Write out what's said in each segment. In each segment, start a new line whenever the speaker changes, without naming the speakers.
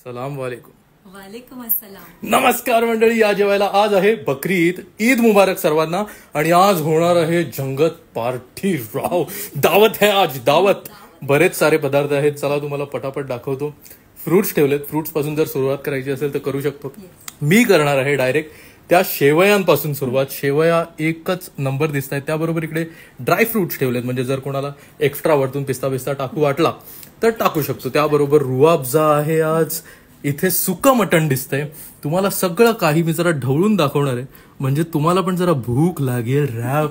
सलाम वालेकुम.
वालेकुम अस्सलाम.
नमस्कार मंडळी, या जेवायला आज आहे बकरी ईद. ईद मुबारक सर्वांना. आणि आज होणार आहे जंगत पार्टी. राव, दावत है आज, दावत. बरेच सारे पदार्थ आहेत. चला तुम्हाला पटापट दाखवतो. फ्रुट्स ठेवलेत. फ्रुट्स पासून जर सुरुवात करायची असेल तर करू शकतो. मी करणार आहे डायरेक्ट त्या शेवयांपासून सुरुवात. शेवया एकच नंबर दिसत आहेत. त्याबरोबर इकडे ड्राय फ्रुट्स ठेवलेत, म्हणजे जर कोणाला एक्स्ट्रा वरतून पिस्ता बिस्ता टाकू वाटला तर टाकू शकतो. त्याबरोबर रुआबजा आहे आज. इथे सुकं मटण दिसतंय. तुम्हाला सगळं काही मी जरा ढवळून दाखवणार आहे, म्हणजे तुम्हाला पण जरा भूक लागेल राव.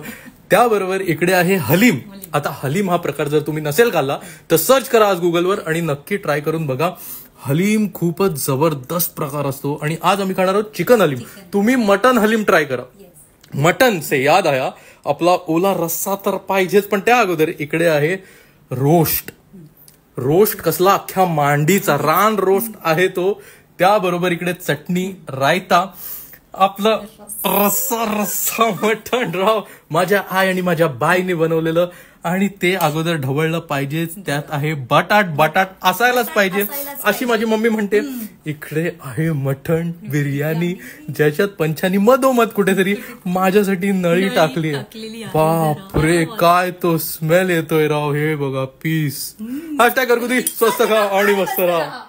त्याबरोबर इकडे आहे हलीम. आता हलीम हा प्रकार जर तुम्ही नसेल खाल्ला तर सर्च करा आज गुगलवर आणि नक्की ट्राय करून बघा. हलीम खूपच जबरदस्त प्रकार असतो. आणि आज आम्ही खाणार आहोत चिकन हलीम. तुम्ही मटन हलीम ट्राय करा. मटन से याद आया, आपला ओला रस्सा तर पाहिजेच, पण त्या अगोदर इकडे आहे रोस्ट. रोस्ट कसला, अख्ख्या मांडीचा रान रोस्ट आहे तो. त्याबरोबर इकडे चटणी, रायता, आपलं रस्सा रस्सा मटण राव. माझ्या आई आणि माझ्या बाईने बनवलेलं, आणि ते अगोदर ढवळलं पाहिजेच. त्यात आहे बटाट. बटाट असायलाच पाहिजे अशी माझी मम्मी म्हणते. इकडे आहे मटण बिर्याणी, ज्याच्यात पंचानी मधोमध कुठेतरी माझ्यासाठी नळी टाकली. बापरे, काय तो स्मेल येतोय राव. हे बघा पीस. # घरगुती स्वस्त खा आणि मस्त राहा.